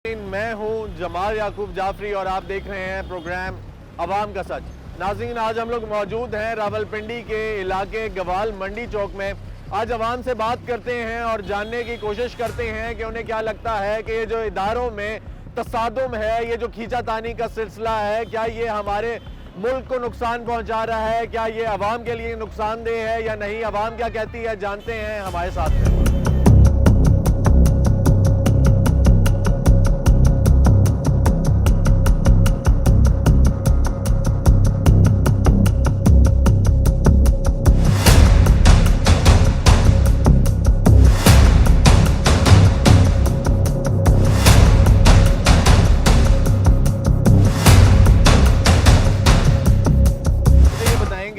मैं हूं जमाल याकूब जाफरी और आप देख रहे हैं प्रोग्राम अवाम का सच। नाज़रीन, आज हम लोग मौजूद हैं रावलपिंडी के इलाके गवाल मंडी चौक में। आज अवाम से बात करते हैं और जानने की कोशिश करते हैं कि उन्हें क्या लगता है कि ये जो इदारों में तसादुम है, ये जो खींचातानी का सिलसिला है, क्या ये हमारे मुल्क को नुकसान पहुंचा रहा है? क्या ये अवाम के लिए नुकसानदेह है या नहीं? अवाम क्या कहती है, जानते हैं हमारे साथ में।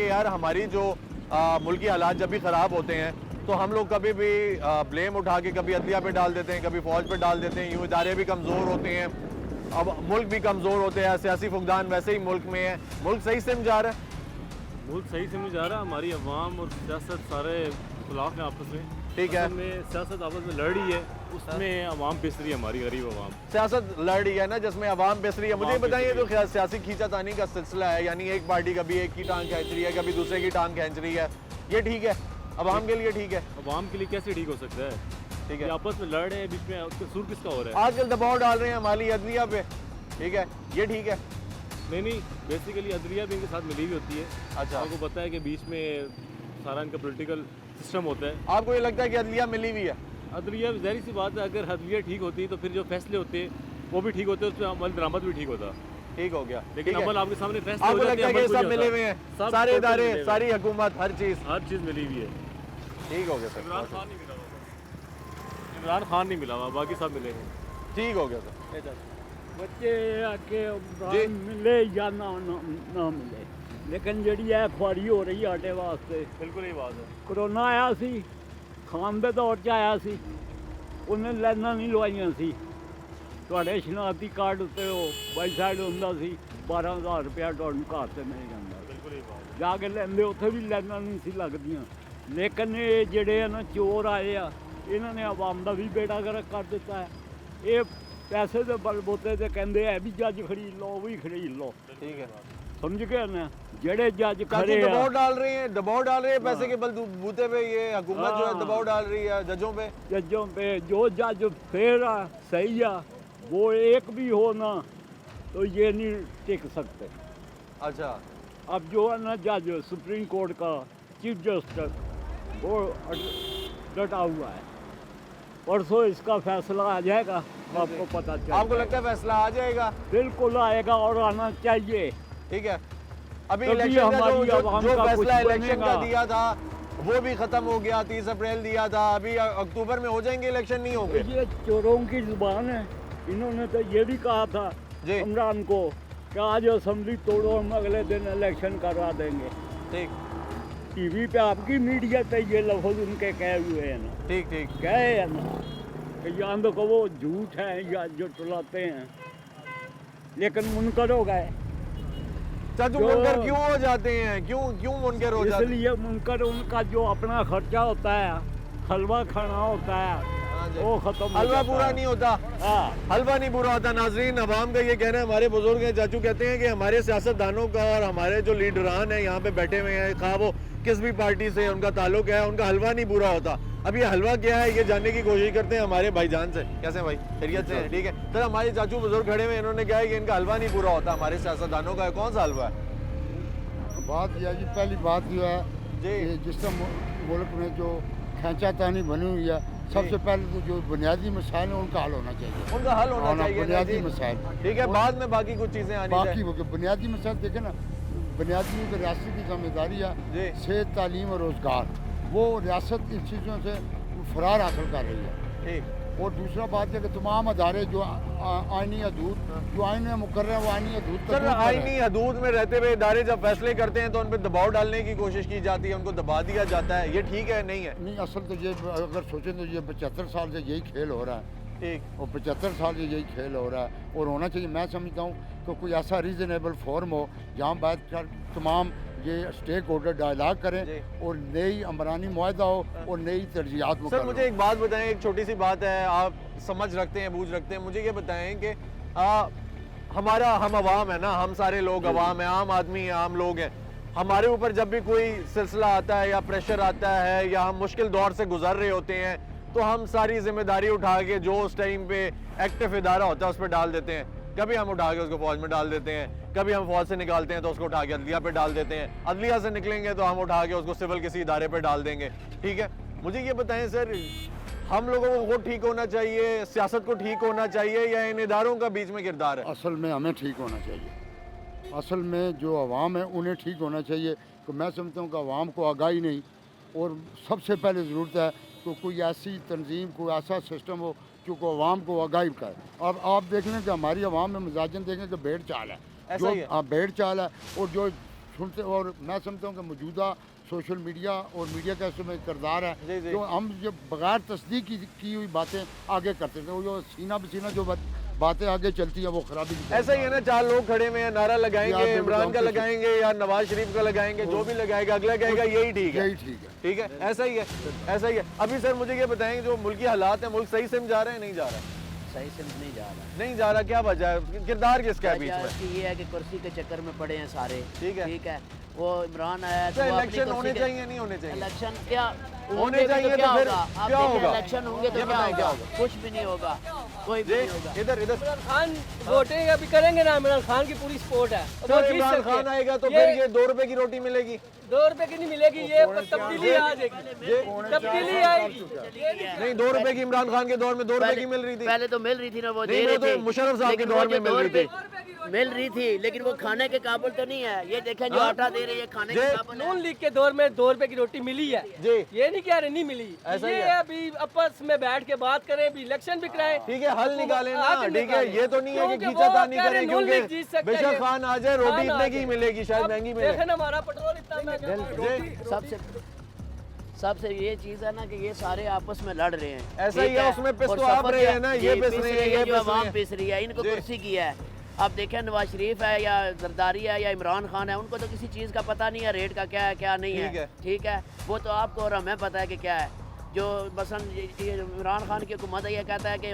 यार, हमारी जो मुल्की हालात जब भी ख़राब होते हैं तो हम लोग कभी भी ब्लेम उठा के कभी अदलिया पे डाल देते हैं, कभी फ़ौज पे डाल देते हैं। यूँ इदारे भी कमज़ोर होते हैं, अब मुल्क भी कमज़ोर होते हैं, सियासी फुकदान वैसे ही मुल्क में है। मुल्क सही से जा रहा है, मुल्क सही से नहीं जा रहा। हमारी अवाम और सियासत सारे खिलाफ हैं आपस में। ठीक है, में सियासत आपस में लड़ रही है, उसमें अवाम पिस रही है, हमारी गरीब अवाम सियासत लड़ रही है ना, जिसमें अवाम पिस रही है। मुझे बताइए, जो सियासी खींचातानी का सिलसिला है, यानी एक पार्टी कभी एक की टांग खींच रही है, कभी दूसरे की टांग खींच रही है, ये ठीक है? अवाम के लिए ठीक है? अवाम के लिए कैसे ठीक हो सकता है? ठीक है, आपस में लड़ रहे हैं, बीच में कसूर किसका हो रहा है? आजकल दबाव डाल रहे हैं माली अदलिया पे, ठीक है, ये ठीक है? नहीं, बेसिकली अदलिया भी इनके साथ मिली हुई होती है। अच्छा, आपको पता है कि बीच में सारा इनका पोलिटिकल सिस्टम होता है। आपको ये लगता है कि अदलिया मिली हुई है? अदलिया ज़ाहिर सी बात है, अगर अदलिया ठीक होती तो फिर जो फैसले होते वो भी ठीक होते, उसमें अमल दरामद भी ठीक होता। ठीक हो गया, लेकिन अमल आपके सामने फैसले आपको लगता है कि सब मिले हुए हैं, सारे इदारे, सारी हुकूमत, हर चीज़ मिली हुई है। ठीक हो गया सर। इमरान खान नहीं मिला हुआ, इमरान खान नहीं मिला हुआ, बाकी सब मिले हैं। ठीक हो गया सर। बच्चे आके मिले या ना मिले, लेकिन जी है खुआरी हो रही आटे वास्ते। बिल्कुल ही बात है। कोरोना आया सी, खान के दौर च आया सी, उन्हें लाइना नहीं लवाइया सी। ਤੁਹਾਡੇ ਸ਼ਨਾਖਤੀ ਕਾਰਡ ਉੱਤੇ ਉਹ ਬਾਈ ਸਾਈਡ ਹੁੰਦਾ ਸੀ 12,000 ਰੁਪਇਆ ਤੁਹਾਨੂੰ ਘਰ ਤੇ ਮਿਲ ਜਾਂਦਾ। ਬਿਲਕੁਲ ਹੀ ਬਾਤ ਜਾ ਕੇ ਲੈਂਦੇ, ਉੱਥੇ ਵੀ ਲਾਈਨਾਂ ਨਹੀਂ ਸੀ ਲੱਗਦੀਆਂ। ਲੇਕਿਨ ਇਹ ਜਿਹੜੇ ਆ ਨਾ ਚੋਰ ਆਏ ਆ, ਇਹਨਾਂ ਨੇ ਆਵਾਮ ਦਾ ਵੀ ਬੇੜਾ ਗਰਕ ਕਰ ਦਿੱਤਾ ਹੈ। ਇਹ ਪੈਸੇ ਦੇ ਬਲਬੋਤੇ ਤੇ ਕਹਿੰਦੇ ਆ ਵੀ ਜੱਜ ਖਰੀਦ ਲਓ, ਵੀ ਖਰੀਦ ਲਓ। ठीक है, समझ गए ना, जेड़े जज खड़े दबाव डाल रहे हैं, पैसे के बलबूते पे ये हुकूमत जो है दबाव डाल रही है जजों पे जो जज फेर सही है, वो एक भी हो ना तो ये नहीं टिक सकते। अच्छा, अब जो है ना जज सुप्रीम कोर्ट का चीफ जस्टिस, वो डटा हुआ है। परसों इसका फैसला आ जाएगा, आपको पता चलेगा। आपको लगता है फैसला आ जाएगा? बिल्कुल आएगा और आना चाहिए। ठीक है, अभी इलेक्शन का जो फैसला इलेक्शन का दिया था वो भी खत्म हो गया, 30 अप्रैल दिया था, अभी अक्टूबर में हो जाएंगे, इलेक्शन नहीं होंगे। ये चोरों की जुबान है। इन्होंने तो ये भी कहा था इमरान को कि आज असेंबली तोड़ो, हम अगले दिन इलेक्शन करवा देंगे। ठीक, टीवी पे आपकी मीडिया पे ये लफ्ज उनके कहे हुए हैं ना। ठीक ठीक, कहे है ना कि या तो वो झूठ है या जो टुलाते हैं, लेकिन मुनकर हो गए। चाचू मुनकर क्यों हो जाते हैं? क्यों मुनकर हो जाते हैं? इसलिए मुनकर उनका जो अपना खर्चा होता है, हलवा खाना होता है, वो खत्म। हलवा पूरा नहीं होता, हलवा नहीं पूरा होता। नाजरीन, अवाम का ये कहना है, हमारे बुजुर्ग हैं, चाचू कहते हैं कि हमारे सियासतदानों का और हमारे जो लीडरान हैं यहाँ पे बैठे हुए हैं, खा वो किस भी पार्टी से उनका ताल्लुक है, उनका हलवा नहीं पूरा होता। अब ये हलवा क्या है, ये जानने की कोशिश करते हैं हमारे भाईजान से। कैसे भाई, खैरियत से? ठीक है सर, हमारे चाचू बुजुर्ग खड़े हुए, इन्होंने कहा है कि इनका हलवा नहीं पूरा होता हमारे सियासतदानों का। कौन सा हलवा है? बात यह जी, पहली बात जो है जी, जिस मुल्क में जो खींचातानी बनी हुई है, सबसे पहले तो जो बुनियादी मसाइल है उनका हल होना चाहिए। उनका हल होना चाहिए, बुनियादी मसाइल। ठीक है, बाद में बाकी कुछ चीजें आनी बाकी वो बुनियादी मसाइल देखे ना, बुनियादी तो रियासत की जिम्मेदारी है, सेहत, तालीम और रोज़गार। वो रियासत इन चीज़ों से फरार हासिल कर रही है। ठीक, और दूसरा बात है कि तमाम अदारे जो आइनी हदूद जो आइन में मुकर्रर है, वो आइनी हदूद सर आइनी हदूद में रहते हुए इदारे जब फैसले करते हैं तो उन पर दबाव डालने की कोशिश की जाती है, उनको दबा दिया जाता है, ये ठीक है नहीं है? नहीं, असल तो ये अगर सोचें तो ये 75 साल से यही खेल हो रहा है। ठीक, और 75 साल से यही खेल हो रहा है और होना चाहिए। मैं समझता हूँ कि कोई ऐसा रीज़नेबल फॉर्म हो जहाँ बात तमाम ये स्टेक होल्डर डायलॉग करें और नई अमरानी मुआहदा हो और नई तरजीहात। सर मुझे एक बात बताएं, एक छोटी सी बात है, आप समझ रखते हैं, बूझ रखते हैं, मुझे ये बताएं कि हम अवाम है ना, हम सारे लोग अवाम है, आम आदमी है, आम लोग हैं, हमारे ऊपर जब भी कोई सिलसिला आता है या प्रेशर आता है या हम मुश्किल दौर से गुजर रहे होते हैं तो हम सारी जिम्मेदारी उठा के जो उस टाइम पे एक्टिव इदारा होता है उस पर डाल देते हैं। कभी हम उठा के उसको फौज में डाल देते हैं, कभी हम फौज से निकालते हैं तो उसको उठा के अदलिया पे डाल देते हैं, अदलिया से निकलेंगे तो हम उठा के उसको सिविल किसी इदारे पे डाल देंगे। ठीक है, मुझे ये बताएं सर, हम लोगों को ठीक होना चाहिए, सियासत को ठीक होना चाहिए या इन इदारों का बीच में किरदार है? असल में हमें ठीक होना चाहिए, असल में जो अवाम है उन्हें ठीक होना चाहिए। तो मैं समझता हूँ कि अवाम को आगाही नहीं, और सबसे पहले ज़रूरत है तो कोई ऐसी तंजीम, कोई ऐसा सिस्टम हो जो को अवाम को आगाही करे। अब आप देख लें कि हमारी अवाम में मिजाजन देखें कि भेड़ चाल है, ऐसा ही है। हाँ भेड़ चाल है। और जो सुनते, और मैं समझता हूँ कि मौजूदा सोशल मीडिया और मीडिया का इसमें किरदार है, जो हम जो बगैर तस्दीक की हुई बातें आगे करते थे, वो जो सीना बसीना जो बातें आगे चलती है वो खराबी। ऐसा ही है ना, चार लोग खड़े में नारा लगाएंगे, इमरान का लगाएंगे या नवाज शरीफ का लगाएंगे, जो भी लगाएगा अगला कहेगा यही ठीक है, यही ठीक है, ठीक है, ऐसा ही है, ऐसा ही है। अभी सर मुझे ये बताएं, जो मुल्की हालात है, मुल्क सही से जा रहे हैं, नहीं जा रहा है? सही से नहीं जा रहा, नहीं जा रहा, क्या वजह है, किरदार किसका है बीच में? ये है कि कुर्सी के चक्कर में पड़े हैं सारे। ठीक है, ठीक है, वो इमरान आया तो इलेक्शन होने चाहिए, नहीं होने चाहिए? इलेक्शन क्या होने चाहिए तो फिर क्या होगा? इलेक्शन होंगे तो क्या होगा? कुछ भी नहीं होगा, कोई भी नहीं होगा। इधर इधर इमरान खान वोटिंग अभी करेंगे ना, इमरान खान की पूरी सपोर्ट है। सर इमरान खान आएगा तो फिर ये 2 रुपए की रोटी मिलेगी? 2 रुपए की नहीं मिलेगी, ये तब्दीली आ जाएगी, तब्दीली आएगी। नहीं, 2 रुपए की इमरान खान के दौर में 2 रुपए की मिल रही थी, पहले तो मिल रही थी ना, वो नहीं, दे रहे वो थे, तो मुशर्रफ साहब के दौर में मिल रही थी, मिल रही थी, लेकिन वो खाने के काबिल तो नहीं है। ये देखें जो आटा दे रही है खाने के काबिल है। नून लीग के दौर में 2 रुपए की रोटी मिली है, ये नहीं कह रहे नहीं मिली। ऐसा ही ये है। अभी आपस में बैठ के बात करें, अभी इलेक्शन भी कराएं, ठीक है, हल निकालें ना, हल ठीक है, निकालें। ये तो नहीं है कि क्योंकि खींचातानी वो कह रहे करें, नून लीग क्योंकि जीत सकता है। बेशक खान आ जाए, रोटी खान आ इतने की जाए। मिलेगी, शायद महंगी मिले। देखें ना हमारा पेट्रोल इतना महंगा। सबसे ये चीज है ना कि ये सारे आपस में लड़ रहे हैं। ऐसा ही है, उसमें पिस और तो आप सफर रहे हैं ना, ये पिस रहे हैं, ये जो पिस आवाम रहे पिस रही है, इनको जी। कुर्सी की है। अब देखें नवाज शरीफ है या जरदारी है या इमरान खान है, उनको तो किसी चीज़ का पता नहीं है, रेट का क्या है क्या नहीं है। ठीक है, वो तो आपको और हमें पता है कि क्या है। जो मसलन इमरान खान की हुकूमत है, ये कहता है कि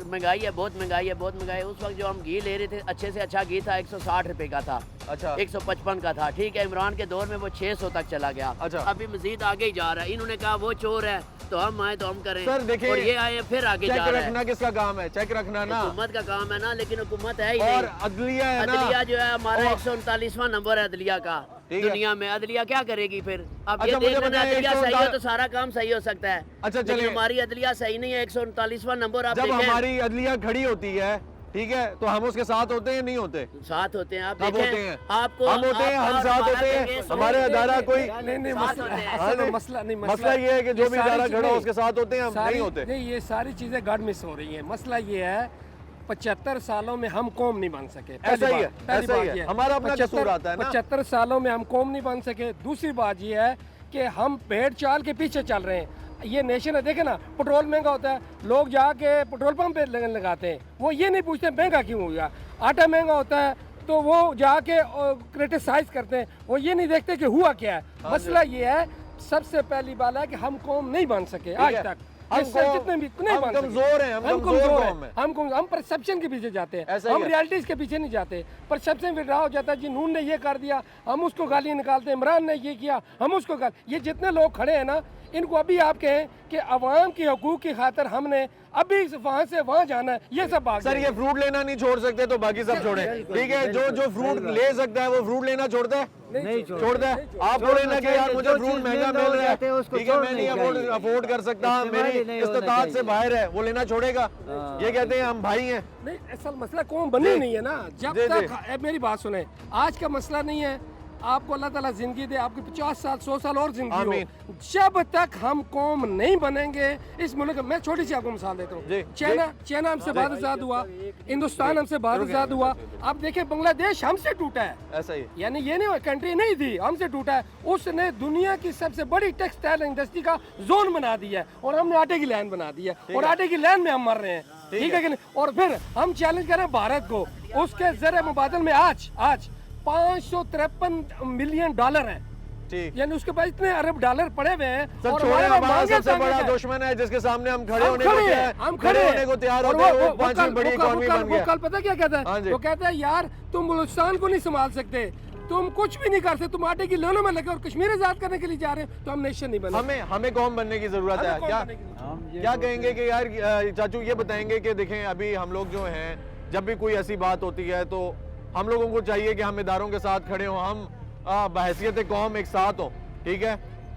महंगाई है, बहुत महंगाई है, बहुत महंगाई है। उस वक्त जो हम घी ले रहे थे, अच्छे से अच्छा घी था 160 रुपए का था, अच्छा 155 का था। ठीक है, इमरान के दौर में वो 600 तक चला गया। अच्छा। अभी मजीद आगे ही जा रहा है। इन्होंने कहा वो चोर है तो हम आए तो हम करें, सर देखिए, और ये आए फिर आगे जा चेक रहा है। रखना किसका काम है? चेक रखना ना, हुकूमत का काम है ना, लेकिन हुकूमत है ही और नहीं। अदलिया है ना, अदलिया जो है हमारा 139वां नंबर है अदलिया का दुनिया में। अदलिया क्या करेगी फिर? अब अच्छा, ये मुझे देख लेना, बताइए, अदलिया सही हो तो सारा काम सही हो सकता है। अच्छा, लेकिन चलिए। हमारी अदलिया सही नहीं है, 139वां नंबर आप जब देखें। हमारी अदलिया खड़ी होती है, ठीक है, तो हम उसके साथ होते हैं, नहीं होते? साथ होते हैं, आप कब देखें। होते हैं? आपको हम होते हैं, हम साथ होते हैं, हमारे अदारा कोई नहीं साथ होते हैं। मसला नहीं, मसला ये है कि जो भी अदारा खड़ा हो उसके साथ होते हैं, हम नहीं होते। नहीं, ये सारी चीजें गड़ मिस हो रही हैं। मसला ये है 75 सालों में हम कौम नहीं बन सके। ऐसा ही है, ऐसा ही है, हमारा अपना कसूर आता है ना। 75 सालों में हम कौम नहीं बन सके। दूसरी बात ये है कि हम भेड़ चाल के पीछे चल रहे हैं। ये नेशन है, देखे ना, पेट्रोल महंगा होता है, लोग जाके पेट्रोल पंप पे लगाते हैं, वो ये नहीं पूछते महंगा क्यों हो गया। आटा महंगा होता है तो वो जाके क्रिटिसाइज करते हैं, वो ये नहीं देखते कि हुआ क्या है। मसला ये है, सबसे पहली बात है कि हम कौम नहीं बन सके आज तक। जितने भी नहीं बन कमजोर हैं, हम कमजोर हैं, हम परसेप्शन के पीछे जाते हैं, ऐसा ही हम है। रियलिटीज के पीछे नहीं जाते। परसेप्शन विड्रा हो जाता है, जी नून ने ये कर दिया, हम उसको गाली निकालते हैं, इमरान ने ये किया, हम उसको गाली। ये जितने लोग खड़े हैं ना, इनको अभी आप कहें कि अवाम की हकूक की खातिर हमने अभी वहाँ से वहाँ जाना है, ये सब भाग सर, ये फ्रूट लेना नहीं छोड़ सकते तो बाकी सब छोड़े, ठीक है? जो फ्रूट ले सकता है वो फ्रूट लेना छोड़ता है, नहीं छोड़ता है। आप बोले ना कि यार मुझे फ्रूट महंगा मिल रहा है, ठीक है, मैं नहीं अफोर्ड कर सकता, मेरी इस्तेताअत से बाहर है, वो लेना छोड़ेगा? ये कहते हैं हम भाई हैं। नहीं, असल मसला कौन बनी नहीं है ना। जब तक मेरी बात सुने, आज का मसला नहीं है, आपको अल्लाह ताला जिंदगी दे, आपकी 50 साल 100 साल और जिंदगी हो। जब तक हम कौम नहीं बनेंगे इस मुल्क में। मैं छोटी सी आपको मिसाल देता हूँ। चाइना हमसे बाद आजाद हुआ, हिंदुस्तान हमसे बाद आजाद हुआ। आप देखिए बांग्लादेश हमसे टूटा है, ऐसा ही, यानी ये नहीं कंट्री नहीं थी, हमसे टूटा है। उसने दुनिया की सबसे बड़ी टेक्सटाइल इंडस्ट्री का जोन बना दिया है, और हमने आटे की लाइन बना दी है, और आटे की लाइन में हम मर रहे हैं, ठीक है कि नहीं? और फिर हम चैलेंज कर रहे हैं भारत को, उसके जरिए मुबादल में आज 553 मिलियन डॉलर है, ठीक। यानी उसके पास इतने अरब डॉलर पड़े हुए हैं। सर और छोड़े, हमारे पास हमारा मांगे सबसे तांगे बड़ा हैं। दुश्मन है जिसके सामने हम खड़े हम होने को खड़े हैं, तैयार, हम खड़े खड़े होने को तैयार और होते हैं। वो वो पांचवी कल- बड़ी वो इकॉनमी बन वो गया। कल पता क्या कहता हाँ है, जी। वो कहता है यार तुम बलूचिस्तान को नहीं संभाल सकते, तुम कुछ भी नहीं कर सकते, तुम आटे की लोनों में लगे और कश्मीर आजाद करने के लिए जा रहे हो, तो हम नेशन नहीं बने। हमें कौम बनने की जरूरत है। हमें कौन क्या बनेगी? क्या कहेंगे कि यार चाचू ये बताएंगे कि देखें अभी हम लोग जो हैं जब भी कोई ऐसी बात होती है तो हम लोगों को चाहिए कि हम इदारों के साथ खड़े हों, हम बहैसियत कौम एक साथ हों, ठीक है,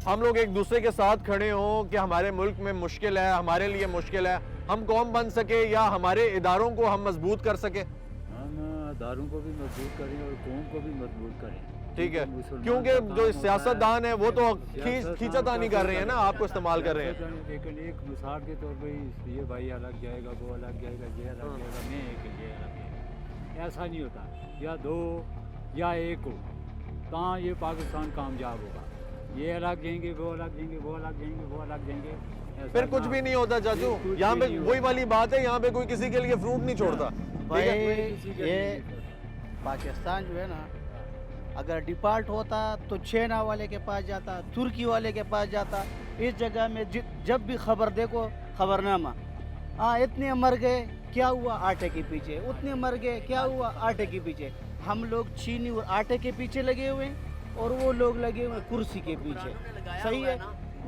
हम लोग एक दूसरे के साथ खड़े हों कि हमारे मुल्क में मुश्किल है, हमारे लिए मुश्किल है, हम कौम बन सके या हमारे इदारों को हम मजबूत कर सके। हम दारों को भी मजबूत करें और कौम को भी मजबूत करें, ठीक है, मुसलमान क्योंकि का काम जो होता सियासतदान है वो तो सियासतदान खींचातानी का कर रहे हैं ना, आपको इस्तेमाल कर रहे हैं। सियासतदान, लेकिन एक मिसाल के तौर पर ये भाई अलग जाएगा, वो अलग जाएगा, ये अलग जाएगा, मैं एक ये अलग जाएगा, ऐसा नहीं होता। या दो या एक हो, कहाँ ये पाकिस्तान कामयाब होगा। ये अलग जाएंगे, वो अलग जाएंगे, वो अलग जाएंगे, वो अलग जाएंगे, ऐसा फिर कुछ ना भी नहीं होता चाचू। कुछ यहाँ भी पे नहीं वही वाली बात है, यहाँ पे कोई किसी के लिए फ्रूट नहीं छोड़ता। भाई किसी के ये लिए नहीं पाकिस्तान जो है ना, अगर डिफॉल्ट होता तो चाइना वाले के पास जाता, तुर्की वाले के पास जाता। इस जगह में जब भी खबर देखो खबरनामा, हाँ इतने मर गए, क्या हुआ आटे के पीछे, उतने मर गए, क्या हुआ आटे के पीछे। हम लोग चीनी और आटे के पीछे लगे हुए हैं और वो लोग लगे हुए हैं कुर्सी के पीछे। सही है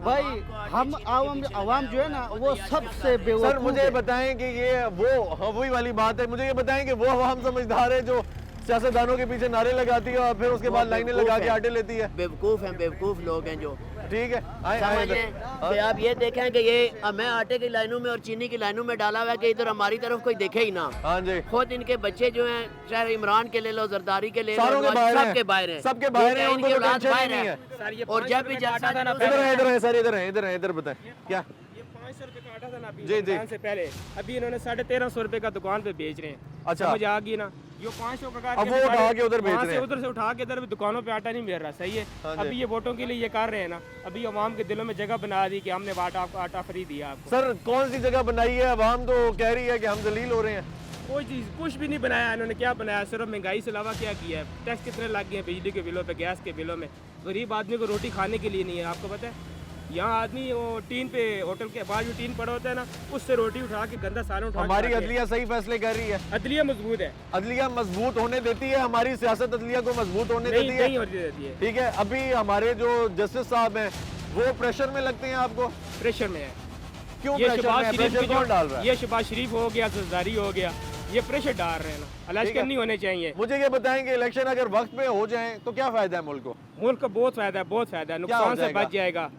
भाई, हम आवाम जो है ना वो सबसे सर बेवकूफ मुझे है। बताएं कि ये वो वही वाली बात है, मुझे ये बताएं कि वो हम समझदार है जो सियासतदानों के पीछे नारे लगाती है और फिर उसके बाद लाइनें लगा के आटे लेती है। बेवकूफ़ लोग हैं जो, ठीक है, आए समझ इधर। लें कि आप ये देखें कि ये हमें आटे की लाइनों में और चीनी की लाइनों में डाला हुआ है कि इधर हमारी तरफ कोई देखे ही ना। हाँ जी, खुद इनके बच्चे जो हैं, चाहे इमरान के ले लो, जरदारी के ले लो, सारों के बाहर हैं। सबके बाहर हैं, सबके बाहर हैं, उनको इनकी तो औलाद टेंशन ही बाहर नहीं है। और जब भी जलसा इधर है सर, इधर बताएं क्या। 500 रुपए का आटा था ना जी, जी। से पहले, अभी इन्होंने 1350 रुपए का दुकान पे बेच रहे हैं। अच्छा। समझ आ गई ना, ये 500 का अब वो उठा के उधर बेच रहे हैं। उधर से उठा के इधर भी दुकानों पे आटा नहीं मिल रहा। सही है, हाँ जी। अभी ये वोटों के लिए ये कर रहे हैं ना, अभी अवाम के दिलों में जगह बना दी कि हमने आटा फ्री दिया आपको। सर कौन सी जगह बनाई है, अवाम तो कह रही है कि हम जलील हो रहे हैं। कोई चीज़ कुछ भी नहीं बनाया इन्होंने। क्या बनाया, सिर्फ महंगाई से अलावा क्या किया है। टैक्स कितने लग गए हैं बिजली के बिलों पे, गैस के बिलों में। गरीब आदमी को रोटी खाने के लिए नहीं है। आपको पता है यहाँ आदमी वो टीन पे, होटल के बाद जो टीन पड़ा होता है ना, उससे रोटी उठा के गंदा सालन उठा के हमारी खाते हैं। अदलिया सही फैसले कर रही है, अदलिया मजबूत है, अदलिया मजबूत होने देती है, हमारी सियासत अदलिया को मजबूत होने देती है। नहीं होती देती है, ठीक है, अभी हमारे जो जस्टिस साहब हैं वो प्रेशर में लगते हैं आपको, प्रेशर में है। क्यों ये प्रेशर में शहबाज है? शरीफ प्रेशर की कौन डाल जो, रहा है? ये शहबाज शरीफ हो गया, जरदारी हो गया, ये प्रेशर डाल रहे हैं ना, ठीक इलेक्शन है। नहीं होने चाहिए। मुझे ये बताएं कि इलेक्शन अगर वक्त पे हो जाए तो क्या फायदा है मुल्क को? मुल्क को बहुत फायदा है, बहुत फायदा है, क्या हो नुकसान से जाएगा? बच जाएगा।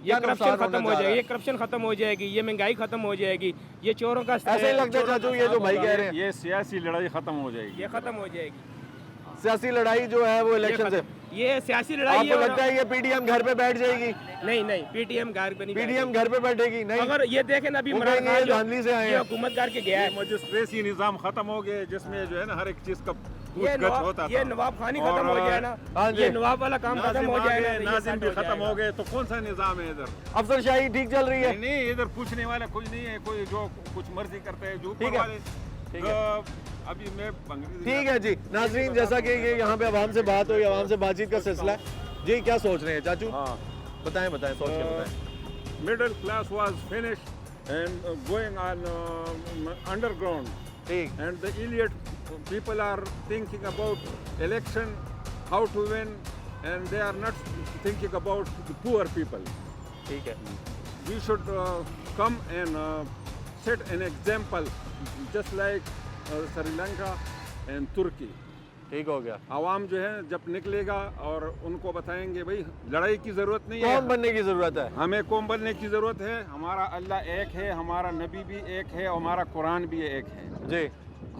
ये क्या करप्शन नुकसान खत्म होने हो जा रहा जाएगा, है? ये करप्शन खत्म हो जाएगी, ये महंगाई खत्म हो जाएगी, ये चोरों का ऐसे ही लगता है चाचू ये जो भाई कह रहे हैं, ये सियासी लड़ाई खत्म हो जाएगी। ये खत्म हो जाएगी। सियासी लड़ाई जो है वो इलेक्शन से, ये सियासी लड़ाई आपको है। लगता है ये पीडीएम घर पे बैठ जाएगी? नहीं, पीटीएम घर पे नहीं पीडीएम घर पे बैठेगी नहीं? अगर ये देखें ना, अभी वो इमरान कहेंगे खान ये जो धांधली से आए ये हैं। हुकूमत करके गया है, मजिस्ट्रेसी निज़ाम खत्म हो गया जिसमें जो है ना हर एक चीज़ का ये पूछगछ होता था। ये नवाब खानी खत्म हो जाए ना, हाँ जी। ये नवाब वाला काम खत्म हो जाए ना, तो ये नाजिम सेट भी हो खत्म जाएगा। हो गए तो कौन सा निज़ाम है इधर? अफसरशाही ठीक चल रही है? नहीं, इधर पूछने वाला कोई नहीं है, कोई जो कुछ मर्जी करते हैं, जो ऊपर ठीक है, वाले। ठीक तो अभी मैं ठीक है जी। नाजरीन जैसा कि ये यहाँ पे आवाम से बात हुई, आवाम से बातचीत का सिलसिला है जी, क्या सोच रहे हैं चाचू? हाँ, बताएं सोच के बताएं। middle class was finished and going on underground, ठीक, and the elite people are thinking about election, how to win, and they are not thinking about the poor people. ठीक है, We should come and set an example, just like Sri Lanka and Turkey. ठीक हो गया। आवाम जो है जब निकलेगा और उनको बताएंगे भाई लड़ाई की जरूरत नहीं है, कौन बनने की जरूरत है? हमें कौम बनने की ज़रूरत है। हमारा अल्लाह एक है, हमारा नबी भी एक है और हमारा कुरान भी एक है जी,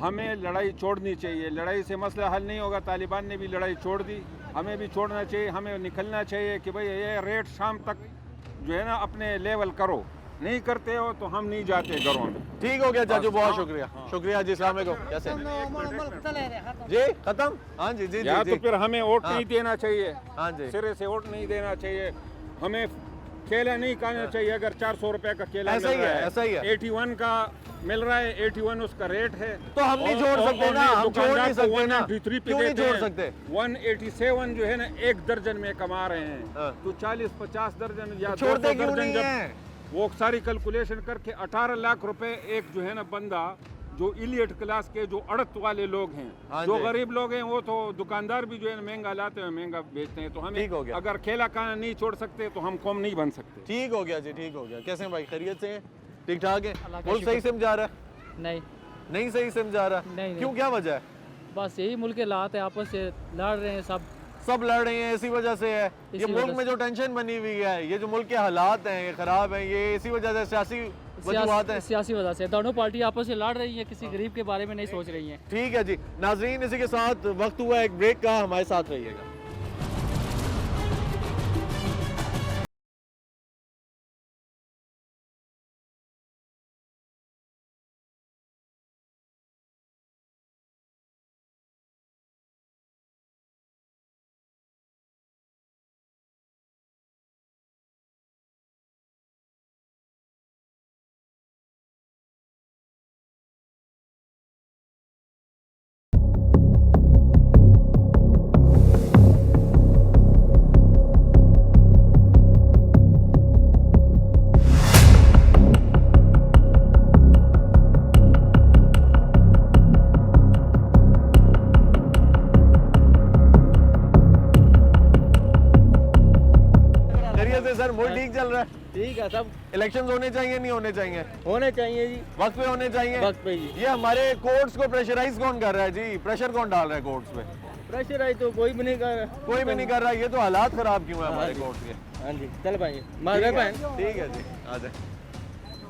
हमें लड़ाई छोड़नी चाहिए। लड़ाई से मसला हल नहीं होगा। तालिबान ने भी लड़ाई छोड़ दी, हमें भी छोड़ना चाहिए। हमें निकलना चाहिए कि भाई ये रेट शाम तक जो है ना अपने लेवल करो, नहीं करते हो तो हम नहीं जाते घरों में। ठीक हो गया चाचू, बहुत शुक्रिया। शुक्रिया जी, अस्सलाम वालेकुम। कैसे जी? खत्म? हाँ जी या जी तो फिर हमें वोट हाँ। नहीं देना चाहिए, हाँ जी, सिरे से वोट नहीं देना चाहिए। हमें केला नहीं खाना चाहिए। अगर 400 रुपए का केला ऐसा मिल ही रहा है, ऐसा ही है। 81 का मिल रहा है, 81 उसका रेट है। तो हम नहीं छोड़ सकते ना, हम छोड़ नहीं सकते ना। 183 पे क्यों नहीं देते छोड़ हैं। सकते? 187 जो है ना, एक दर्जन में कमा रहे हैं। हाँ। तो 40-50 दर्जन या छोड़ते 200 क्यों दर्जन नहीं जब है? वो सारी कैलकुलेशन करके 18 लाख रुपए एक जो है ना बंदा, जो इलियट क्लास के जो अड़त वाले लोग हैं, हाँ जो जी। गरीब लोग हैं, वो तो दुकानदार भी जो है ना महंगा लाते हैं, महंगा बेचते हैं। तो ठीक हो हमें गया। अगर केला खाना नहीं छोड़ सकते तो हम कौम नहीं बन सकते। ठीक हो गया जी, ठीक हो गया। कैसे हैं भाई, खैरियत से हैं? ठीक ठाक है? अल्लाह का मुल्क सही शुक्र। समझा रहा है? नहीं नहीं सही समझा रहा? नहीं। क्यों, क्या वजह है? बस यही मुल्क के हालात है, आपस से लड़ रहे हैं सब लड़ रहे हैं, इसी वजह से है। ये इसी मुल्क वजह में जो टेंशन बनी हुई है, ये जो मुल्क के हालात हैं, ये खराब हैं, ये इसी वजह से सियासी वजूहात हैं। सियासी वजह से दोनों पार्टी आपस से लड़ रही है, किसी गरीब के बारे में नहीं सोच रही हैं। ठीक है जी नाजरीन, इसी के साथ वक्त हुआ एक ब्रेक का, हमारे साथ रहिएगा। खैरियत से सर, मुल्क ठीक चल रहा है? ठीक है, सब इलेक्शंस होने चाहिए, नहीं होने चाहिए? होने चाहिए जी, वक्त पे होने चाहिए? वक्त पे जी। ये हमारे कोर्ट्स को प्रेशराइज कौन कर रहा है जी? प्रेशर कौन डाल रहा है कोर्ट्स पे? प्रेशर आई तो कोई भी नहीं कर, कोई भी नहीं कर रहा। ये तो हालात खराब क्यों है हमारे हाँ जी। कोर्ट्स के? हाँ जी, चल भाई मार ठीक गए है, बहन। ठीक है जी, आ जाए।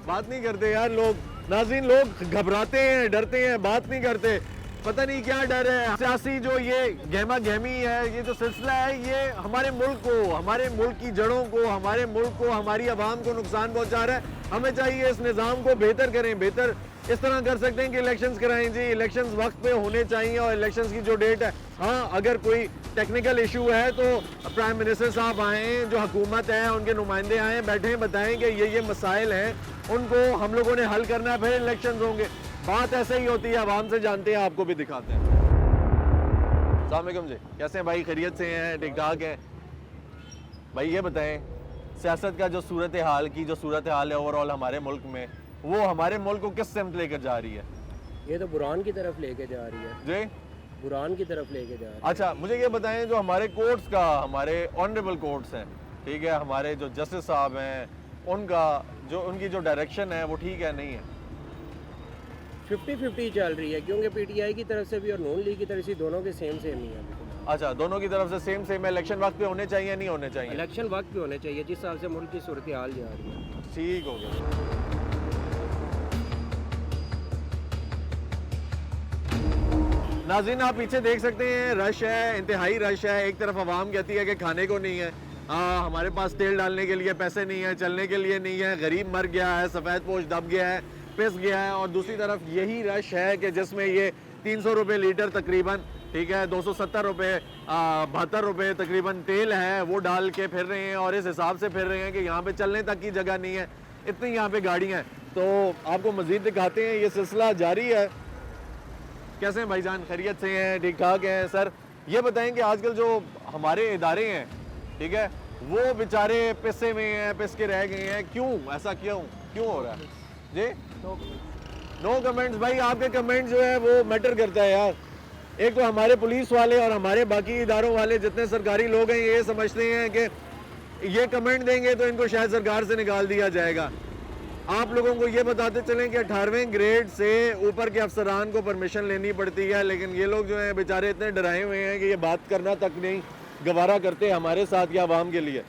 बात नहीं करते यार लोग, नाज़रीन, लोग घबराते हैं, डरते हैं, बात नहीं करते। पता नहीं क्या डर है। सियासी जो ये गहमा गहमी है, ये जो सिलसिला है, ये हमारे मुल्क को, हमारे मुल्क की जड़ों को, हमारे मुल्क को, हमारी आवाम को नुकसान पहुंचा रहा है। हमें चाहिए इस निज़ाम को बेहतर करें। बेहतर इस तरह कर सकते हैं कि इलेक्शंस कराएं जी, इलेक्शंस वक्त पे होने चाहिए। और इलेक्शंस की जो डेट है, हाँ अगर कोई टेक्निकल इशू है तो प्राइम मिनिस्टर साहब आएँ, जो हुकूमत है उनके नुमाइंदे आएँ, बैठें, बताएं कि ये मसाइल हैं, उनको हम लोगों ने हल करना है, फिर इलेक्शंस होंगे। बात ऐसे ही होती है, आवाम से जानते हैं, आपको भी दिखाते हैं। अस्सलाम वालेकुम जी, कैसे हैं भाई, खैरियत से हैं, ठीक ठाक हैं? भाई ये बताएं, सियासत का जो सूरत हाल की जो सूरत हाल है ओवरऑल हमारे मुल्क में, वो हमारे मुल्क को किस सिमत लेकर जा रही है? ये तो बुरान की तरफ लेके जा रही है जी, बुरान की तरफ लेके जा रही है। अच्छा मुझे ये बताएं, जो हमारे कोर्ट्स का, हमारे ऑनरेबल कोर्ट्स हैं, ठीक है, हमारे जो जस्टिस साहब हैं, उनका जो उनकी जो डायरेक्शन है वो ठीक है, नहीं है? 50-50 चल रही है, क्योंकि पीटीआई की तरफ से भी और नून लीग की तरफ से दोनों के सेम ही है। अच्छा, दोनों की तरफ से सेम सेम है। इलेक्शन वक्त पे होने चाहिए, नहीं होने चाहिए? इलेक्शन वक्त पे होने चाहिए, जिस हिसाब से मुल्क की सूरत हाल जा रही है। ठीक हो गया। नाज़रीन, आप पीछे देख सकते हैं, रश है, इंतहाई रश है। एक तरफ आवाम कहती है कि खाने को नहीं है, हमारे पास तेल डालने के लिए पैसे नहीं है, चलने के लिए नहीं है, गरीब मर गया है, सफ़ेद पोश दब गया है, पिस गया है। और दूसरी तरफ यही रश है कि जिसमें ये 300 रुपये लीटर तकरीबन, ठीक है, 270 रुपये 72 रुपये तकरीबन तेल है, वो डाल के फिर रहे हैं। और इस हिसाब से फिर रहे हैं कि यहाँ पे चलने तक की जगह नहीं है, इतनी यहाँ पे गाड़ियाँ हैं। तो आपको मज़ीद दिखाते हैं, ये सिलसिला जारी है। कैसे हैं भाईजान, खैरियत से हैं, ठीक ठाक हैं? सर ये बताएं कि आजकल जो हमारे इदारे हैं, ठीक है, वो बेचारे पिस्से में हैं, पिस के रह गए हैं, क्यों ऐसा क्यों हो रहा है जी? नो कमेंट्स भाई, आपके कमेंट जो है वो मैटर करता है यार। एक तो हमारे पुलिस वाले और हमारे बाकी इदारों वाले जितने सरकारी लोग हैं, ये समझते हैं कि ये कमेंट देंगे तो इनको शायद सरकार से निकाल दिया जाएगा। आप लोगों को ये बताते चलें कि 18वें ग्रेड से ऊपर के अफसरान को परमिशन लेनी पड़ती है, लेकिन ये लोग जो हैं बेचारे इतने डराए हुए हैं कि ये बात करना तक नहीं गवारा करते हमारे साथ या आवाम के लिए।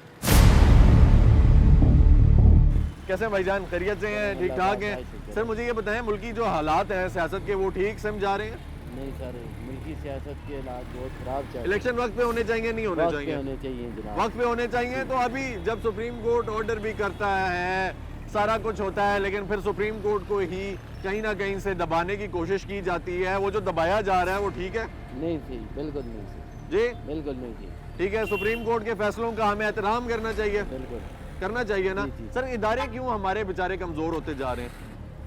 कैसे भाईजान, खैरियत से हैं, ठीक ठाक हैं? सर मुझे ये बताएं, मुल्की जो हालात हैं सियासत के, वो ठीक समझ जा रहे हैं? नहीं सर, मुल्की सियासत के हालात बहुत खराब चल रहे हैं। इलेक्शन वक्त पे होने चाहिए, नहीं होने चाहिए? होने चाहिए जनाब, वक्त पे होने चाहिए। तो अभी जब सुप्रीम कोर्ट ऑर्डर भी करता है, सारा कुछ होता है, लेकिन फिर सुप्रीम कोर्ट को ही कहीं ना कहीं से दबाने की कोशिश की जाती है। वो जो दबाया जा रहा है वो ठीक है? नहीं सही, बिल्कुल नहीं सही जी, बिल्कुल नहीं सही। ठीक है, सुप्रीम कोर्ट के फैसलों का हमें एहतराम करना चाहिए। बिल्कुल करना चाहिए ना। जी। सर इदारे क्यों हमारे बेचारे कमज़ोर होते जा रहे हैं?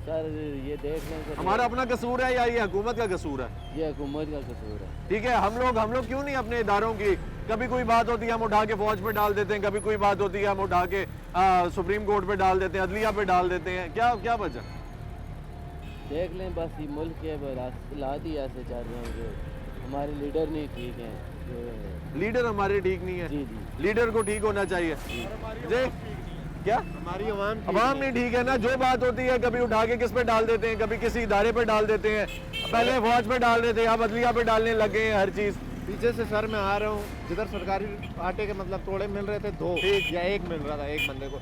सर ये देख लें सर, हमारा अपना कसूर है या ये हुकूमत का कसूर है? ये हुकूमत का कसूर है। ठीक है, हम लोग क्यों नहीं अपने इदारों की, कभी कोई बात होती है हम उठा के फौज पे डाल देते हैं, कभी कोई बात होती है हम उठा के सुप्रीम कोर्ट पे डाल देते हैं, अदलिया पे डाल देते हैं, क्या वजह? देख लें बस ये मुल्क के हालात ही ऐसे चल रहे हैं कि हमारे लीडर नहीं ठीक हैं। लीडर हमारे ठीक नहीं है। जी जी। लीडर को ठीक होना चाहिए जी। क्या हमारी अवाम नहीं ठीक है ना? जो बात होती है कभी उठा के किस पे डाल देते हैं, कभी किसी इदारे पे डाल देते हैं, पहले फौज पे डाल देते हैं, अब अदलिया पे डालने लगे हैं हर चीज़। पीछे से सर मैं आ रहा हूँ, जिधर सरकारी आटे के मतलब तोड़े मिल रहे थे 2 या 1 मिल रहा था एक बंदे को।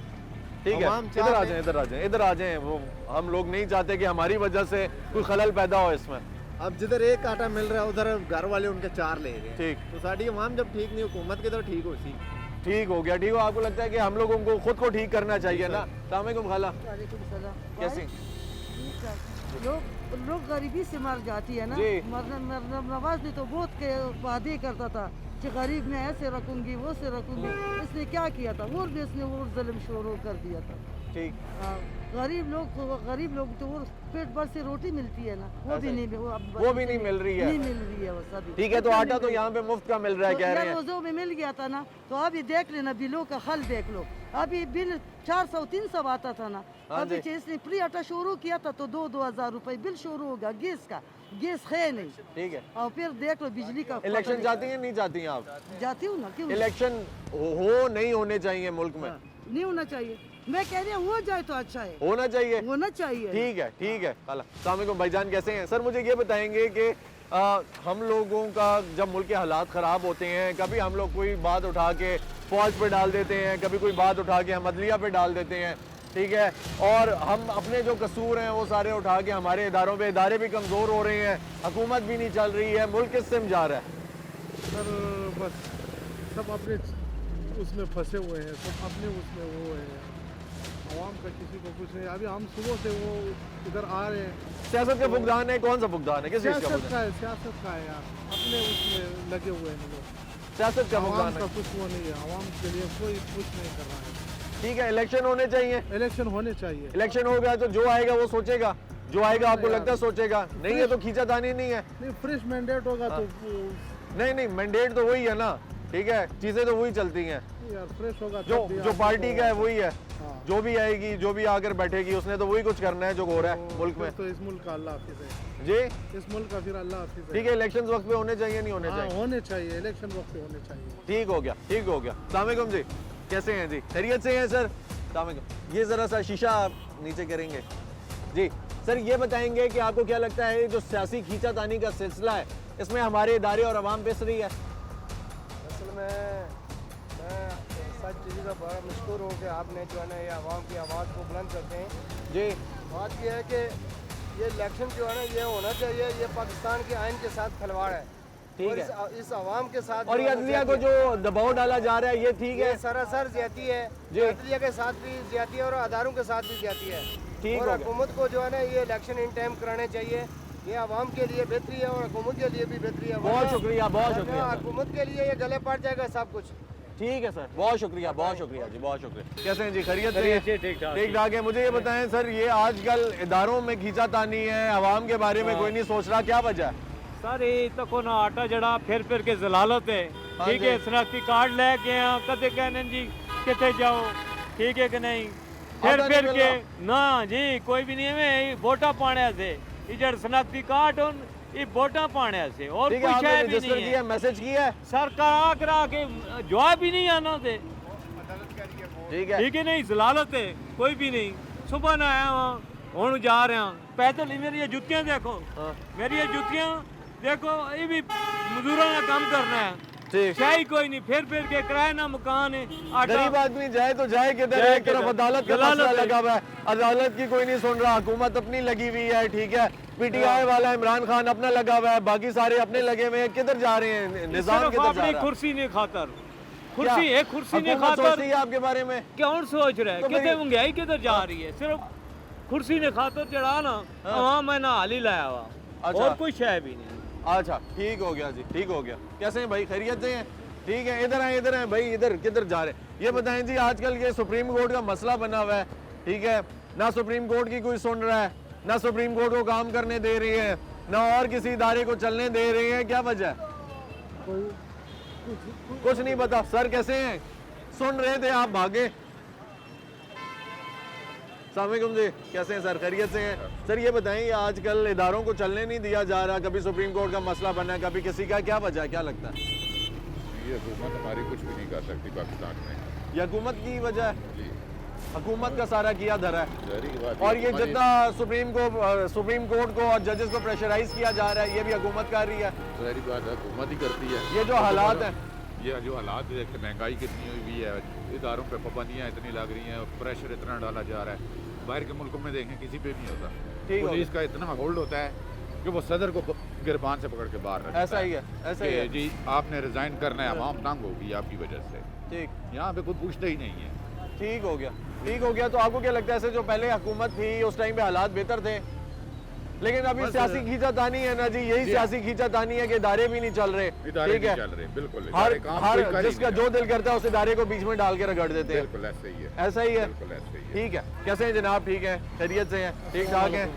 ठीक है, इधर आ जाएं। वो हम लोग नहीं चाहते कि हमारी वजह से कोई खलल पैदा हो इसमें। अब जिधर एक आटा मिल रहा है उधर घर वाले उनके 4 ले रहे हैं। ठीक, तो साड़ी अवाम जब ठीक नहीं, हुकूमत की तो ठीक हो सी। ठीक हो गया। ठीक हो, आपको लगता है कि हम लोगों को खुद को ठीक करना चाहिए ना? सलाम खाला, कैसी? लोग गरीबी से मर जाती है ना। जी। नवाज ने तो बहुत के वादे करता था कि गरीब में ऐसे रखूंगी वो से रखूंगी, इसने क्या किया था? और भी इसने वो जुल्म शुरू कर दिया था। ठीक, गरीब लोग तो वो पेट भर से रोटी मिलती है ना, वो भी नहीं वो भी नहीं मिल रही है। नहीं मिल रही है वो सभी। ठीक है, तो आटा तो यहाँ पे मुफ्त का मिल रहा है कह रहे हैं। रोजों में मिल गया था ना, तो अभी देख लेना बिलों का हल देख लो। अभी बिल 400-300 आता था ना, अभी इसने फ्री आटा शुरू किया था तो 2-2 हज़ार रुपए बिल शुरू होगा गैस का। गैस है नहीं। ठीक है, और फिर देख लो बिजली का। इलेक्शन जाती हैं नहीं जाती हैं आप? जाती हूँ ना, क्यों इलेक्शन हो नहीं होने चाहिए मुल्क में? नहीं होना चाहिए, मैं कह रही हूँ हो जाए तो अच्छा है। होना चाहिए, होना चाहिए। ठीक है, ठीक है। अस्सलाम वालेकुम भाईजान, कैसे हैं? सर मुझे ये बताएंगे कि हम लोगों का जब मुल्क के हालात ख़राब होते हैं, कभी हम लोग कोई बात उठा के फ़ौज पे डाल देते हैं, कभी कोई बात उठा के हम अदलिया पे डाल देते हैं, ठीक है, और हम अपने जो कसूर हैं वो सारे उठा के हमारे इदारों पे, इदारे भी कमज़ोर हो रहे हैं, हुकूमत भी नहीं चल रही है, मुल्क किस सिम जा रहा है? सर बस सब अपने उसमें फंसे हुए हैं, सब अपने उसमें वो है, आवाम का किसी को कुछ नहीं। अभी हम सुबह से वो इधर आ रहे हैं। सियासत के फुकदान है? कौन सा फुकदान है? किस चीज़ का फुकदान? सियासत का है यार, अपने उसमें लगे हुए हैं लोग। सियासत का फुकदान आवाम का है? कुछ वो नहीं है, आवाम के लिए कोई कुछ नहीं कर रहा है। ठीक है, इलेक्शन होने चाहिए। इलेक्शन होने चाहिए। इलेक्शन हो गया तो जो आएगा वो सोचेगा, जो आएगा आपको लगता है सोचेगा, नहीं है तो खींचातानी नहीं है। नहीं, फ्रेश मैंडेट होगा तो नहीं, मैंडेट तो वही है ना, ठीक है, चीज़ें तो वही चलती हैं। यार फ्रेश होगा जो पार्टी का है वही है, जो भी आएगी, जो भी आकर बैठेगी, उसने तो वही कुछ करना है जो हो रहा है मुल्क में। तो इस मुल्क का अल्लाह हाफिज़ है जी, इस मुल्क का फिर अल्लाह हाफिज़ है। ठीक है, इलेक्शन वक्त पे होने चाहिए नहीं होने चाहिए? होने चाहिए, इलेक्शन वक्त पे होने चाहिए। ठीक हो गया, ठीक हो गया। अस्सलाम वालेकुम जी, कैसे हैं जी? खैरियत से हैं सर? अस्सलाम वालेकुम। ये ज़रा सा शीशा आप नीचे करेंगे जी। सर ये बताएंगे कि आपको क्या लगता है जो सियासी खींचातानी का सिलसिला है, इसमें हमारे इदारे और आवाम पिस रही है? असल में मैं सच चीज़ का बड़ा मशहूर हूँ कि आपने जो है ना ये आवाम की आवाज़ को बुलंद करते हैं जी। बात यह है कि ये इलेक्शन जो है ना ये होना चाहिए, ये पाकिस्तान के आइन के साथ खिलवाड़ है। ठीक और है। इस आवाम के साथ और ये अदलिया को जो दबाव डाला जा रहा है ये ठीक ये है? सरासर ज्यादती है, जी। अदलिया के साथ भी ज्यादती है और अदारों के साथ भी ज्यादती है। ठीक और हो गया। हुकूमत को जो है ना ये इलेक्शन इन टाइम कराने चाहिए, ये आवाम के लिए बेहतरी है और हुकूमत के लिए भी बेहतरी है। बहुत शुक्रिया, बहुत शुक्रिया सर। हुकूमत के लिए ये गले पड़ जाएगा सब कुछ। ठीक है सर, बहुत शुक्रिया, बहुत शुक्रिया जी, बहुत शुक्रिया। कैसे हैं जी? खैरियत से हैं? ठीक ठाक। ठीक ठाक है। मुझे ये बताएं सर, ये आजकल इदारों में खींचातानी है, आवाम के बारे में कोई नहीं सोच रहा, क्या वजह है? सर ये तो को ना आटा जड़ा फिर के जलालत है, हाँ ठीक जी। है, शनाख्ती कार्ड लेके आ कदे कहने जी कितने जाओ, ठीक है कि नहीं, आटा फिर नहीं के मिल ना जी कोई भी नहीं है वोटा पाने से इधर शनाख्ती कार्ड उन ये वोटा पाने से और ठीक है, कुछ आपने है भी रजिस्टर नहीं किया, है। मैसेज किया है? सर करा के जवाब ही नहीं आना से, ठीक है, ठीक है नहीं, जलालत है कोई भी नहीं। सुबह ना आया वहाँ हूँ जा रहा पैदल ही, मेरी ये जुतियाँ देखो, हाँ। मेरी ये जुतियाँ देखो, ये भी मजदूरों का काम करना है, ठीक। शाही कोई नहीं, फिर के किराए ना मकान है, गरीब आदमी जाए तो जाए किधर? जाए एक तरफ किधर? अदालत का जलालत मसला है। लगा हुआ है, अदालत की कोई नहीं सुन रहा, हुकूमत अपनी लगी हुई है, ठीक है, पीटीआई वाला इमरान खान अपना लगा हुआ है, बाकी सारे अपने लगे हुए हैं, किधर जा रहे हैं? निजाम सिर्फ किधर जा अपनी रहा है? कुर्सी नहीं खातर, क्या? कुर्सी एक कुर्सी नहीं हुकूमत खातर सोचती है आपके बारे में? कौन सोच रहा है? तो कितने फिर- महंगाई किधर जा रही है? सिर्फ कुर्सी ने खातर चढ़ा ना, हाँ मैंने हाल ही लाया हुआ, अच्छा। और कुछ है भी नहीं। अच्छा, ठीक हो गया जी, ठीक हो गया। कैसे हैं भाई? खैरियत से हैं? ठीक है, इधर आए भाई, इधर किधर जा रहे हैं? ये बताएं जी, आजकल ये सुप्रीम कोर्ट का मसला बना हुआ है, ठीक है, ना सुप्रीम कोर्ट की कोई सुन रहा है, ना सुप्रीम कोर्ट को काम करने दे रही है, ना और किसी इदारे को चलने दे रही है, क्या वजह है? कुछ नहीं पता। सर कैसे हैं? सुन रहे थे आप भागे। अस्सलाम वालेकुम जी, कैसे हैं सर? खैरियत से हैं? सर ये बताएं, ये आजकल इदारों को चलने नहीं दिया जा रहा, कभी सुप्रीम कोर्ट का मसला बना है, कभी किसी का, क्या वजह है, क्या लगता है? ये हुकूमत हमारी कुछ भी नहीं कर सकती पाकिस्तान में। ये हुकूमत की वजह है, हुकूमत का सारा किया धरा है। और ये जितना सुप्रीम कोर्ट को और जजेस को प्रेशराइज किया जा रहा है, ये भी हुकूमत कर रही है। सारी बात है, हुकूमत ही करती है। ये जो हालात हैं, ये जो हालात है, महंगाई कितनी हुई है, इदारों पे पाबंदियाँ इतनी लग रही हैं, प्रेशर इतना डाला जा रहा है। बाहर के मुल्कों में देखें किसी पे नहीं होता, पुलिस का इतना होल्ड होता है कि वो सदर को गिरबान से पकड़ के बाहर रखता ऐसा ही है, ऐसा ही है जी, आपने रिजाइन करना है, आवाम तंग होगी आपकी वजह से। ठीक, यहाँ पे कोई पूछता ही नहीं है। ठीक हो गया, ठीक हो गया। तो आपको क्या लगता है, ऐसे जो पहले हुकूमत थी उस टाइम पे हालात बेहतर थे, लेकिन अभी सियासी खींचातानी है ना जी, यही सियासी खींचातानी है कि इदारे भी नहीं चल रहे, ठीक है, चल रहे, बिल्कुल हर जिसका जो दिल करता है उस इदारे को बीच में डाल के रगड़ देते हैं। बिल्कुल ऐसा ही है, ऐसा ही है, बिल्कुल ऐसा ही है। ठीक है। कैसे हैं जनाब? ठीक है, खैरियत से हैं, ठीक ठाक हैं।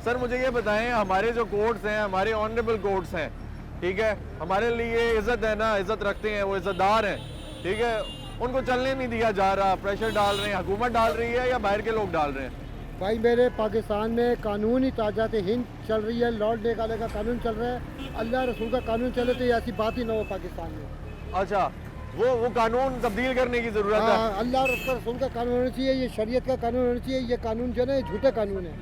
सर मुझे ये बताएं, हमारे जो कोर्ट्स हैं, हमारे ऑनरेबल कोर्ट्स हैं, ठीक है, हमारे लिए इज्जत है ना, इज्जत रखते हैं, वो इज्जतदार हैं, ठीक है, उनको चलने नहीं दिया जा रहा, प्रेशर डाल रहे हैं, हुकूमत डाल रही है या बाहर के लोग डाल रहे हैं? भाई मेरे पाकिस्तान में कानूनी ताजात हिंद चल रही है, लॉर्ड निकाले का कानून चल रहा है, अल्लाह रसूल का कानून चले तो ऐसी बात ही ना हो पाकिस्तान में। अच्छा, वो कानून तब्दील करने की जरूरत है। अल्लाह रसूल का कानून होना चाहिए, ये शरीयत का कानून होना चाहिए, ये कानून जो है ना झूठे कानून है।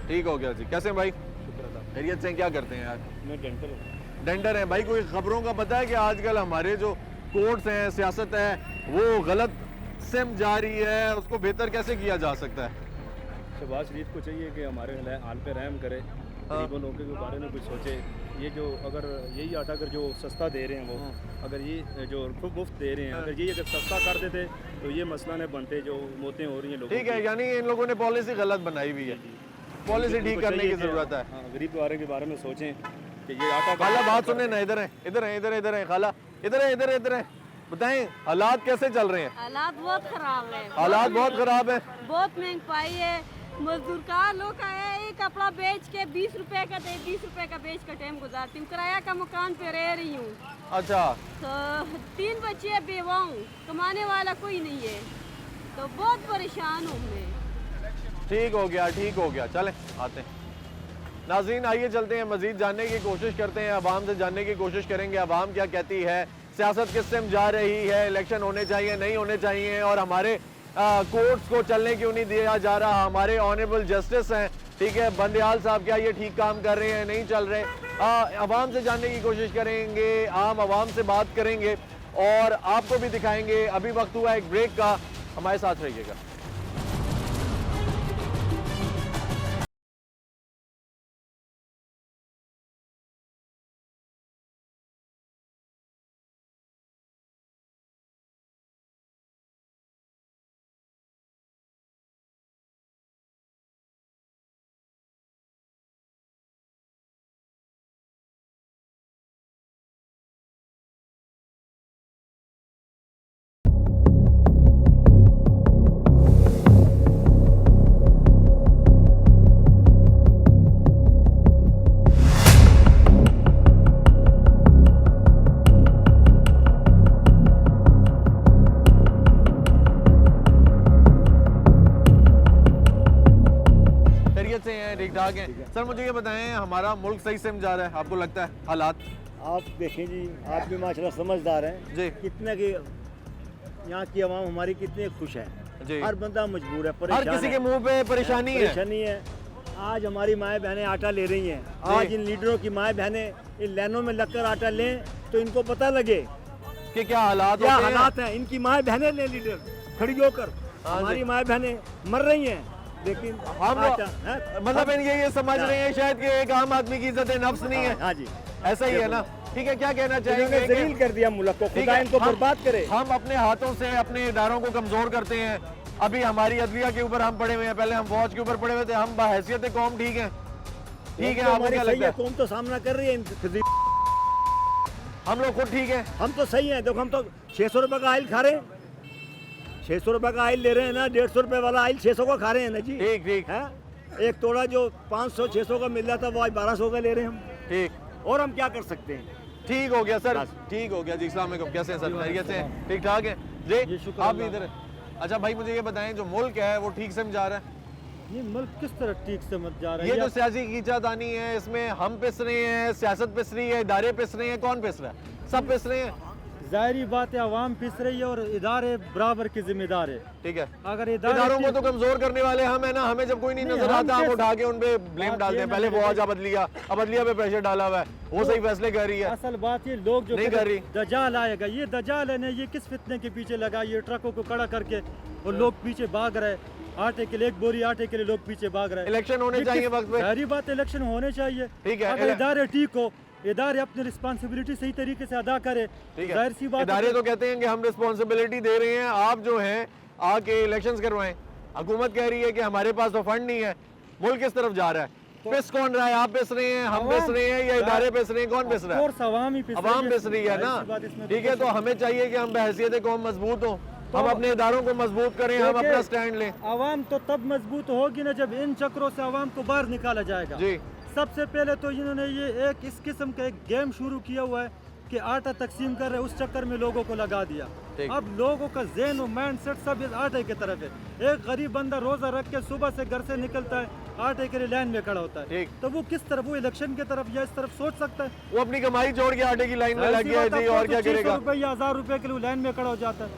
ठीक हो गया जी। कैसे भाई? खैरियत से? क्या करते हैं यार? मैं डेंटर हैं भाई। कोई खबरों का पता है कि आजकल हमारे जो कोर्ट्स हैं, सियासत है, वो गलत सिम जा रही है, उसको बेहतर कैसे किया जा सकता है? शहबाज शरीफ को चाहिए कि हमारे हाल पे रहम करे, गरीबों लोगों के बारे में कुछ सोचे। ये जो अगर यही आटा अगर जो सस्ता दे रहे हैं वो, अगर ये जो मुफ्त दे रहे हैं, अगर ये अगर सस्ता कर देते तो ये मसला न बनते जो मौतें हो रही हैं लोगों। ठीक है, यानी इन लोगों ने पॉलिसी गलत बनाई हुई है, पॉलिसी ठीक करने की जरूरत है। गरीब वाले के बारे में सोचें कि ये आटा। खाला बात सुने ना, इधर है, इधर है, इधर है, इधर है खाला, इधर है, इधर है, इधर है। बताएं हालात कैसे चल रहे हैं? हालात बहुत खराब है, हालात बहुत खराब है, बहुत महंगाई है। मजदूर का लोग आया, एक कपड़ा बेच के 20 रुपए का दे, 20 रुपए का बेच कर टाइम गुजारती हूँ। किराया का मकान पे रह रही हूँ। अच्छा। तो 3 बच्चे बेवा हूँ, कमाने वाला कोई नहीं है, तो बहुत परेशान हूँ मैं। ठीक हो गया, ठीक हो गया, चलें आते हैं। नाज़रीन आइए चलते हैं, मजीद जानने की कोशिश करते हैं, अवाम से जानने की कोशिश करेंगे अवाम क्या कहती है, सियासत किस से जा रही है, इलेक्शन होने चाहिए नहीं होने चाहिए, और हमारे कोर्ट्स को चलने क्यों नहीं दिया जा रहा। हमारे ऑनरेबल जस्टिस हैं, ठीक है, बंदयाल साहब, क्या ये ठीक काम कर रहे हैं, नहीं चल रहे। अवाम से जानने की कोशिश करेंगे, आम अवाम से बात करेंगे और आपको भी दिखाएंगे। अभी वक्त हुआ एक ब्रेक का, हमारे साथ रहिएगा। ठीक ठाक है। सर मुझे ये बताएं, हमारा मुल्क सही से जा रहा है आपको लगता है हालात? आप देखें जी, आप भी माशाल्लाह समझदार हैं जी, कितने की यहाँ की आवाम हमारी कितनी खुश है जी। हर बंदा मजबूर है, हर किसी के मुंह पे परेशानी है। आज हमारी माएँ बहनें आटा ले रही हैं, आज इन लीडरों की माएँ बहनें इन लाइनों में लगकर आटा लें तो इनको पता लगे कि क्या हालात हैं। इनकी माएँ बहनें लें, लीडर खड़ी होकर, हमारी माएँ बहनें मर रही हैं, लेकिन हम मतलब ये समझ रहे हैं शायद कि एक आम आदमी की इज्जत नफ्स नहीं है। हाँ जी, ऐसा ही है ना। ठीक है, क्या कहना चाहेंगे? जलील कर दिया मुल्क को, खुदा इनको बर्बाद करे। हम अपने हाथों से अपने इदारों को कमजोर करते हैं। अभी हमारी अदलिया के ऊपर हम पड़े हुए हैं, पहले हम फौज के ऊपर पड़े हुए थे। हम बहैसियत कौम ठीक है, ठीक है, आपको क्या लगता है? कौम तो सामना कर रही है, हम लोग खुद ठीक है, हम तो सही है। देखो हम तो 600 रुपए का आयल खा रहे हैं, 600 रुपए का आयल ले रहे हैं ना, 150 रुपए वाला आयल 600 का खा रहे हैं ना जी। ठीक ठीक है, एक तोड़ा जो 500-600 का मिल रहा था वो आज 1200 का ले रहे हैं हम। ठीक, और हम क्या कर सकते हैं। ठीक हो गया सर, ठीक हो गया जी। अस्सलाम वालेकुम, कैसे हैं सर? खैरियत से हैं? ठीक ठाक है जी। आप भी इधर। अच्छा भाई मुझे ये बताएं, जो मुल्क है वो ठीक से जा रहा है? ये मुल्क किस तरह ठीक से मत जा रहा है? ये जो सियासी कीचातानी है, इसमें हम पिस रहे हैं, सियासत पिस रही है, इदारे पिस रहे हैं, कौन पिस रहा है? सब पिस रहे हैं। जाहिर बात है आवाम पिस रही है और इदारे बराबर के जिम्मेदार है। ठीक है, अगर इदारों को तो कमजोर करने वाले हम है ना। हमें जब कोई नहीं नजर आता हम उठा के उन पे ब्लेम डालते हैं। पहले वो आज अबदलिया पे प्रेशर डाला हुआ है, वो सही फैसले कर रही है। असल बात ये लोग जो नहीं कर रही। दजाल आएगा, ये दजाल है ना, ये किस फितने के पीछे लगा, ये ट्रकों को खड़ा करके और लोग पीछे भाग रहे, आटे के लिए एक बोरी आटे के लिए लोग पीछे भाग रहे। इलेक्शन होने चाहिए वक्त पे। सारी बात इलेक्शन होने चाहिए। ठीक है, अगर इदारे ठीक हो, इदारे अपनी रिस्पांसिबिलिटी सही तरीके से अदा करे, जाहिर सी बात। इदारे तो कहते हैं कि हम रिस्पॉन्सिबिलिटी दे रहे हैं, आप जो हैं आके इलेक्शंस करवाएं। हुकूमत कह रही है कि हमारे पास तो फंड नहीं है। मुल्क किस तरफ जा रहा है? पिस कौन रहा है? आप पिस रहे हैं, हम पिस रहे हैं, या इदारे पिस रहे हैं? कौन पिस रहा है? अवाम पिस रही है ना। ठीक है, तो हमें चाहिए कि हम बहैसियत कौम मजबूत हों, हम अपने इदारों को मजबूत करें, हम अपना स्टैंड लें। आवाम तो तब मजबूत होगी ना जब इन चक्रों से आवाम को बाहर निकाला जाएगा जी। सबसे पहले तो इन्होंने ये एक इस किस्म का एक गेम शुरू किया हुआ है कि आटा तकसीम कर रहे, उस चक्कर में लोगों को लगा दिया। अब लोगों का ज़हन और माइंड सेट सब इस आटे की तरफ है। एक गरीब बंदा रोज़ा रख के सुबह से घर से निकलता है, आटे के लिए लाइन में खड़ा होता है, तो वो किस तरफ, वो इलेक्शन की तरफ या इस तरफ सोच सकता है? वो अपनी कमाई छोड़ के आटे की लाइन में लग गया है जी, और क्या करेगा? ₹600 या 1000 रुपए के लिए लाइन में खड़ा हो जाता है।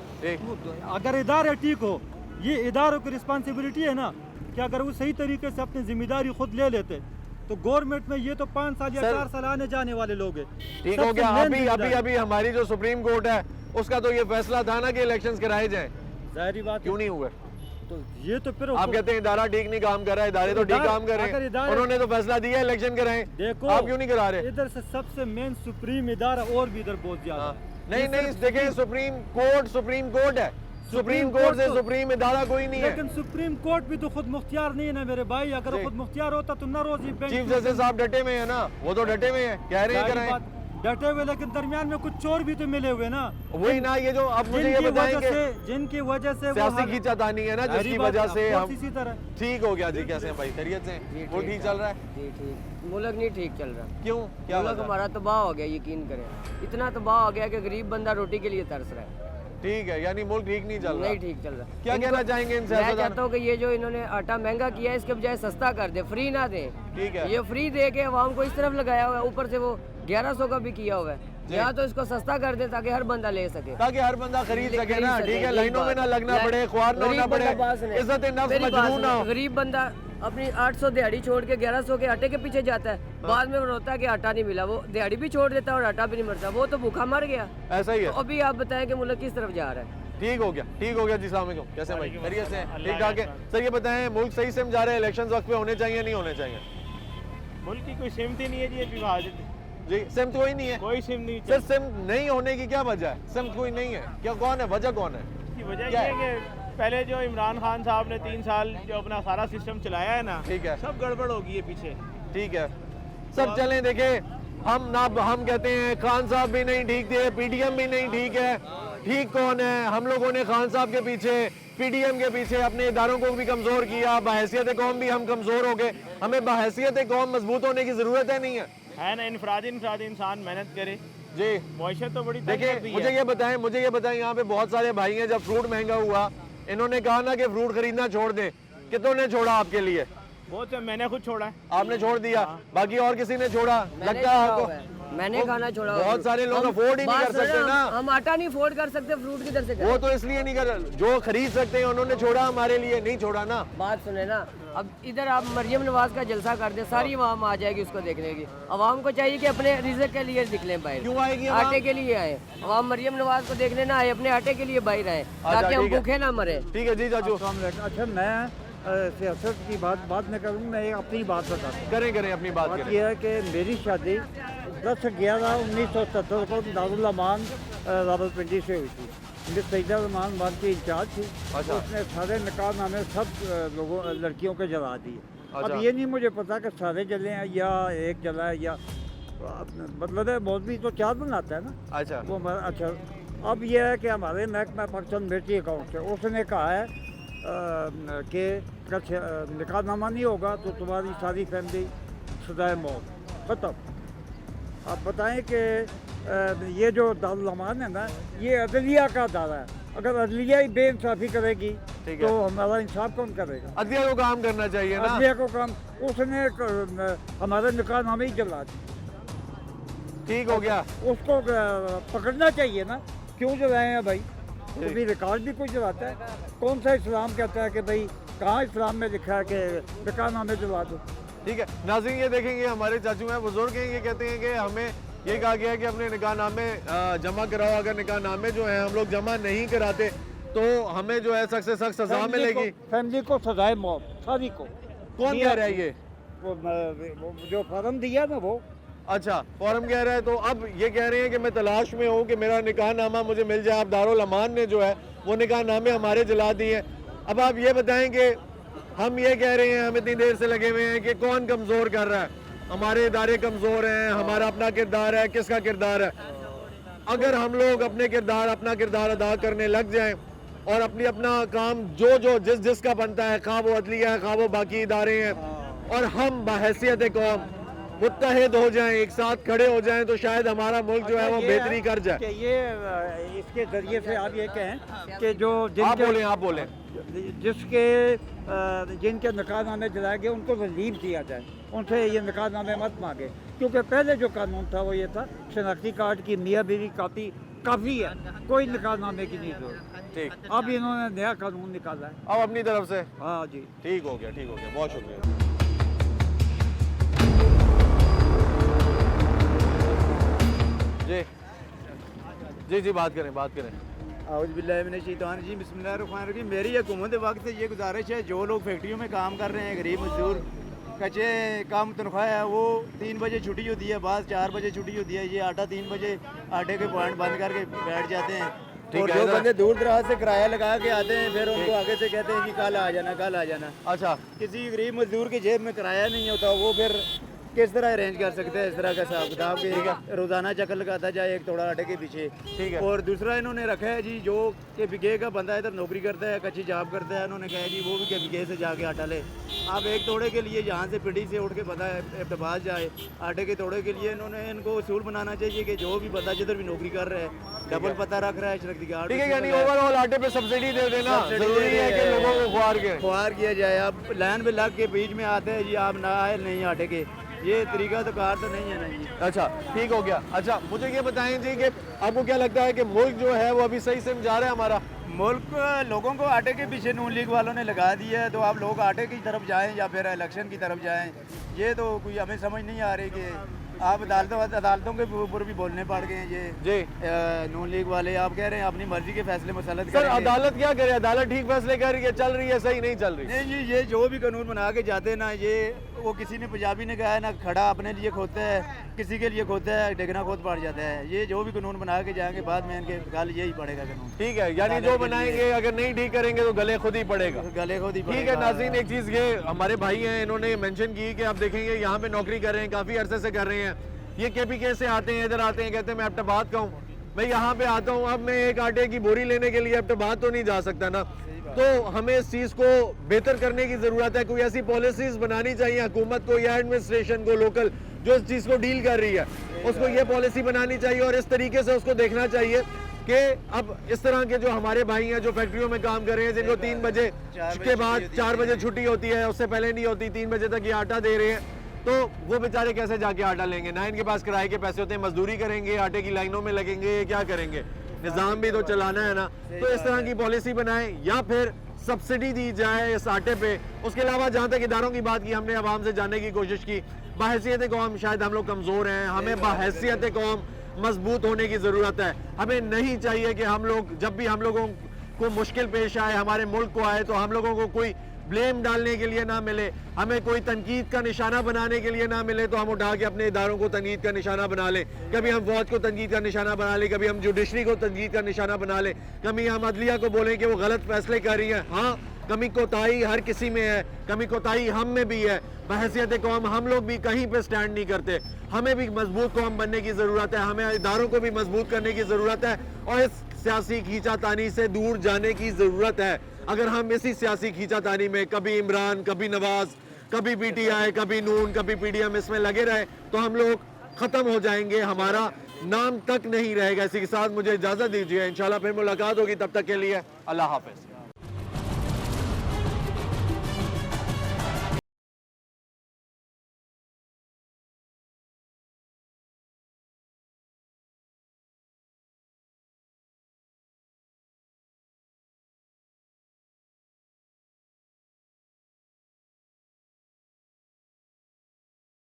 अगर इदारे ठीक हो, ये इदारों की रिस्पॉन्सिबिलिटी है ना कि अगर वो सही तरीके से अपनी जिम्मेदारी खुद ले लेते तो गवर्नमेंट में ये तो 5 साल या 4 साल आने जाने वाले लोग हैं। ठीक हो गया। अभी हमारी जो सुप्रीम कोर्ट है उसका तो ये फैसला था ना कि इलेक्शंस कराए जाएं। जाहिर बात क्यों नहीं हुए? तो ये तो फिर आप कहते हैं इदारा ठीक नहीं काम कर रहा है, इदारे तो ठीक काम कर रहे हैं, उन्होंने तो फैसला दिया इलेक्शन कराएं। देखो आप क्यों नहीं करा रहे? इधर से सबसे मेन सुप्रीम इदारा और भी इधर बहुत ज्यादा। नहीं देखें, सुप्रीम कोर्ट है, सुप्रीम कोर्ट से सुप्रीम इदारा कोई नहीं है। लेकिन सुप्रीम कोर्ट भी तो खुद मुख्तियार नहीं है ना मेरे भाई। अगर वो खुद मुख्तियार होता तो न रोज चीफ जस्टिस साहब डटे में है ना, वो तो डटे में है, कह रहे हैं कराएं। डटे हुए, लेकिन दरमियान में कुछ चोर भी तो मिले हुए ना। वही ना, ये जो अब मुझे ये बताएंगे जिनकी वजह से सियासी खींचातानी है ना, जिसकी वजह से हम इसी तरह। ठीक हो गया जी। कैसे हैं भाई? खैरियत से? वो ठीक चल रहा है जी? ठीक। मुल्क नहीं ठीक चल रहा। क्यों? क्या मुल्क हमारा तबाह हो गया, यकीन करें। इतना तबाह हो गया कि गरीब बंदा रोटी के लिए तरस रहा है। ठीक है, यानी मुल्क ठीक नहीं चल रहा? नहीं ठीक चल रहा। क्या कहना चाहेंगे इनसे? मैं चाहता हूँ कि ये जो इन्होंने आटा महंगा किया है, इसके बजाय सस्ता कर दे, फ्री ना दें। ठीक है, ये फ्री दे के आवाम को इस तरफ लगाया हुआ है, ऊपर से वो 1100 का भी किया हुआ है। या तो इसको सस्ता कर दे ताकि हर बंदा ले सके, ताकि हर बंदा खरीद सके ना। ठीक है, लाइनों में ना लगना पड़े, ख्वार ना होना पड़े, इज्जत नफ्स मजबूर ना हो। गरीब बंदा अपनी 800 दिहाड़ी छोड़ के 1100 के आटे के पीछे जाता है, बाद में रोता है कि आटा नहीं मिला। वो दिहाड़ी भी छोड़ देता है और आटा भी नहीं मिलता, वो तो भूखा मर गया। ऐसा ही है। तो अभी आप बताएं कि मुल्क किस तरफ जा रहा है? ठीक हो गया जी। अस्सलाम वालेकुम, कैसे भाई? खैरियत से? ठीक ठाक है सर। ये बताएं, मुल्क सही से जा रहे हैं, इलेक्शन वक्त पे होने चाहिए नहीं होने चाहिए? मुल्क की कोई सिमत ही नहीं है जी। सिमत कोई नहीं है? कोई सिम नहीं। सर सिम नहीं होने की क्या वजह है? सिमत कोई नहीं है क्या? कौन है? वजह कौन है? इसकी वजह ये है कि पहले जो इमरान खान साहब ने 3 साल जो अपना सारा सिस्टम चलाया है ना, ठीक है, सब गड़बड़ होगी है पीछे। ठीक है, सब चलें। देखे हम कहते हैं खान साहब भी नहीं ठीक थे, पीडीएम भी नहीं ठीक है। ठीक कौन है? हम लोगों ने खान साहब के पीछे, पीडीएम के पीछे अपने इदारों को भी कमजोर किया। बहैसियत कौम भी हम कमजोर हो गए। हमें बहैसियत कौम मजबूत होने की जरूरत है, नहीं है ना? इनफरादी इंसान मेहनत करे जी। मौशत तो बड़ी। देखिए, मुझे ये बताएं यहाँ पे बहुत सारे भाई हैं, जब फ्रूट महंगा हुआ इन्होंने कहा ना कि फ्रूट खरीदना छोड़ दें। कितनों ने छोड़ा आपके लिए? बहुत से। मैंने खुद छोड़ा है। आपने छोड़ दिया? बाकी और किसी ने छोड़ा? लगता है आपको? मैंने खाना छोड़ा। बहुत सारे लोग अफोर्ड ही नहीं कर सकते ना। हम आटा नहीं अफोर्ड कर सकते, फ्रूट किधर से करें? वो तो इसलिए नहीं कर, जो खरीद सकते हैं उन्होंने छोड़ा, हमारे लिए नहीं छोड़ा ना। बात सुने ना, अब इधर आप मरियम नवाज का जलसा कर दे, सारी आवाम आ जाएगी उसको देखने की। आवाम को चाहिए कि अपने रिज़्क के लिए निकलें बाहर। क्यों आएगी? आटे के लिए आए आवाम, मरियम नवाज को देखने ना आए, अपने आटे के लिए बाहर आए ताकि हम भूखे ना मरे। ठीक है जी चाचू। अच्छा, मैं सियासत की बात न करूँ, मैं अपनी बात बताता हूँ। करें अपनी बात। यह है कि मेरी शादी 10/11/1970 को दारुल अमान रावलपिंडी से हुई थी। मेरे सईदा रमान मान की इंचार्ज थी। अच्छा। उसने सारे निकाह नामे सब लोगों लड़कियों के जला दिए। अच्छा। अब ये नहीं मुझे पता कि सारे जले हैं या एक जला है या मतलब है, मौलवी तो चार बनाता है ना। अच्छा। वो अच्छा, अब यह है कि हमारे महकमा पर्सन बेटी अकाउंट से उसने कहा है कि निकाहनामा नहीं होगा तो तुम्हारी सारी फैमिली सजाए मौत ख़त्म। आप बताएं कि ये जो दारुल अमान है ना, ये अदलिया का दारा है। अगर अदलिया ही बेइंसाफ़ी करेगी तो हमारा इंसाफ कौन करेगा? अदलिया को काम करना चाहिए ना। अदलिया को काम, उसने हमारे निकाहनामे ही जला दी। ठीक हो गया, उसको पकड़ना चाहिए ना, क्यों जलाए हैं भाई? तो भी रिकॉर्ड भी कोई जलाता है? कौन सा इस्लाम कहता है कि भाई कहाँ इस्लाम में लिखा है कि निकाहनामे जला दो? ठीक है नाज़रीन, ये देखेंगे हमारे चाचू हैं, बुजुर्ग हैं, ये कहते हैं कि हमें ये कहा गया है कि अपने निकाहनामे जमा कराओ। अगर निकाहनामे जो है हम लोग जमा नहीं कराते तो हमें जो है सख्त से सख्त सजा मिलेगी। फैमिली को सजाए मौत सारी को। कौन कह रहा है ये? वो जो फॉर्म दिया ना वो। अच्छा, फॉर्म कह रहा है। तो अब ये कह रहे हैं कि मैं तलाश में हूँ कि मेरा निकाहनामा मुझे मिल जाए। अब दारुल अमान ने जो है वो निकाहनामे हमारे जला दिए हैं। अब आप ये बताएं कि हम ये कह रहे हैं, हम इतनी देर से लगे हुए हैं कि कौन कमज़ोर कर रहा है? हमारे इदारे कमज़ोर हैं, हमारा अपना किरदार है, किसका किरदार है? अगर हम लोग अपना किरदार अदा करने लग जाएं और अपना काम जो जिसका बनता है, खा वो अदलिया है, खा वो बाकी इदारे हैं, और हम बहैसियत कौम मुत्तहिद हो जाएं, एक साथ खड़े हो जाएं, तो शायद हमारा मुल्क जो है वो बेहतरी कर जाए। ये इसके जरिए से आप ये कहें कि जो आप बोलें जिनके निकाहनामे जलाए गए उनको रिलीव किया जाए, उनसे ये निकाहनामे मत मांगे। क्योंकि पहले जो कानून था वो ये था शनाख्ती कार्ड की मियाँ बीवी काफ़ी है, कोई निकाहनामे की नहीं जरूरत। ठीक, अब इन्होंने नया कानून निकाला है अब अपनी तरफ से। हाँ जी, ठीक हो गया, बहुत शुक्रिया। जी बात करें। जी बिस्मिल्लाहिर्रहमानिर्रहीम। मेरी हुकूमत वक्त से ये गुजारिश है, जो लोग फैक्ट्रियों में काम कर रहे हैं, गरीब मजदूर, कच्चे काम तनख्वाह है, वो 3 बजे छुट्टी होती है, बाद 4 बजे छुट्टी होती है। ये आटा 3 बजे आटे के पॉइंट बंद करके बैठ जाते हैं। और जो बंदे दूर दराज से किराया लगा के आते हैं, फिर उनको आगे से कहते हैं कि कल आ जाना। अच्छा, किसी गरीब मजदूर की जेब में किराया नहीं होता, वो फिर किस तरह अरेंज कर सकते हैं इस तरह का हिसाब किताब के? रोजाना चक्कर लगाता जाए एक थोड़ा आटे के पीछे। ठीक है। और दूसरा इन्होंने रखा है जी, जो कि बिगे का बंदा इधर नौकरी करता है, कच्ची जॉब करता है, उन्होंने कहा जी वो भी के बिगे से जाके आटा ले। आप एक तोड़े के लिए यहाँ से पिंडी से उठ के बंदा इब्तबास जाए आटे के तोड़े के लिए, इनको उसूल बनाना चाहिए कि जो भी बंदा जिधर भी नौकरी कर रहा है, डबल पता रख रहा है शनाख्ती कार्ड, ठीक है, यानी ओवरऑल आटे पे सब्सिडी दे देना जरूरी है कि लोगों को ख्वार किया जाए। आप लाइन में लग के बीच में आते हैं जी, आप ना आए नहीं आटे के, ये तरीका तो कार तो नहीं है ना जी। अच्छा, ठीक हो गया। अच्छा, मुझे ये बताएं जी कि आपको क्या लगता है कि मुल्क जो है वो अभी सही से जा रहा है? हमारा मुल्क लोगों को आटे के पीछे नून लीग वालों ने लगा दिया है, तो आप लोग आटे की तरफ जाएं या फिर इलेक्शन की तरफ जाएं, ये तो कोई हमें समझ नहीं आ रही कि आप अदालतों के ऊपर भी बोलने पड़ गए हैं। ये जी नून लीग वाले आप कह रहे हैं अपनी मर्जी के फैसले मुसल्लत करेंगे। अदालत क्या करे? अदालत ठीक फैसले कर रही है, चल रही है, सही नहीं चल रही? नहीं जी, ये जो भी कानून बना के जाते हैं ना, ये वो किसी ने पंजाबी ने कहा है ना, खड़ा अपने लिए खोदता है, किसी के लिए खोदता है, डेगना खोद पड़ जाता है। ये जो भी कानून बना के जाएंगे बाद में इनके गल यही पड़ेगा कानून। ठीक है, यानी जो बनाएंगे अगर नहीं ठीक करेंगे तो गले खुद ही पड़ेगा। ठीक है नाज़रीन, एक चीज़ ये हमारे भाई हैं, इन्होंने मेंशन की कि आप देखेंगे यहाँ पे नौकरी कर रहे हैं, काफ़ी अरसे से कर रहे हैं। ये KPK से आते हैं, इधर आते हैं, कहते हैं मैं एबटाबाद का हूँ, मैं यहाँ पे आता हूँ, अब मैं एक आटे की बोरी लेने के लिए एबटाबाद तो नहीं जा सकता ना। तो हमें इस चीज़ को बेहतर करने की ज़रूरत है। कोई ऐसी पॉलिसीज बनानी चाहिए हुकूमत को या एडमिनिस्ट्रेशन को, लोकल जो इस चीज़ को डील कर रही है, उसको ये पॉलिसी बनानी चाहिए और इस तरीके से उसको देखना चाहिए कि अब इस तरह के जो हमारे भाई हैं जो फैक्ट्रियों में काम कर रहे हैं, जिनको 3 बजे के बाद 4 बजे छुट्टी होती है, उससे पहले नहीं होती, 3 बजे तक ये आटा दे रहे हैं, तो वो बेचारे कैसे जाके आटा लेंगे? ना इनके पास किराए के पैसे होते हैं, मजदूरी करेंगे, आटे की लाइनों में लगेंगे, क्या करेंगे? निज़ाम भी तो चलाना है ना। तो इस तरह की पॉलिसी बनाएं या फिर सब्सिडी दी जाए इस आटे पे। उसके अलावा जहाँ तक इदारों की बात की, हमने आवाम से जानने की कोशिश की, बहैसियत कौम शायद हम लोग कमज़ोर हैं, हमें बहैसियत कौम मजबूत होने की ज़रूरत है। हमें नहीं चाहिए कि हम लोग जब भी हम लोगों को मुश्किल पेश आए, हमारे मुल्क को आए, तो हम लोगों को कोई ब्लेम डालने के लिए ना मिले, हमें कोई तनकीद का निशाना बनाने के लिए ना मिले, तो हम उठा के अपने इदारों को तनकीद का निशाना बना लें। कभी हम फौज को तनकीद का निशाना बना लें, कभी हम जुडिशरी को तनकीद का निशाना बना लें, कभी हम अदलिया को बोलें कि वो गलत फैसले कर रही हैं। हाँ, कमी कोताही हर किसी में है, कमी कोताही हम में भी है। बहैसियत कौम हम लोग भी कहीं पे स्टैंड नहीं करते, हमें भी मजबूत कौम बनने की ज़रूरत है, हमें इदारों को भी मजबूत करने की ज़रूरत है और इस सियासी खींचातानी से दूर जाने की ज़रूरत है। अगर हम इसी सियासी खींचातानी में कभी इमरान, कभी नवाज, कभी पीटीआई, कभी नून, कभी पीडीएम इसमें लगे रहे तो हम लोग ख़त्म हो जाएंगे, हमारा नाम तक नहीं रहेगा। इसी के साथ मुझे इजाज़त दीजिए, इंशाल्लाह फिर मुलाकात होगी, तब तक के लिए अल्लाह हाफ़िज़।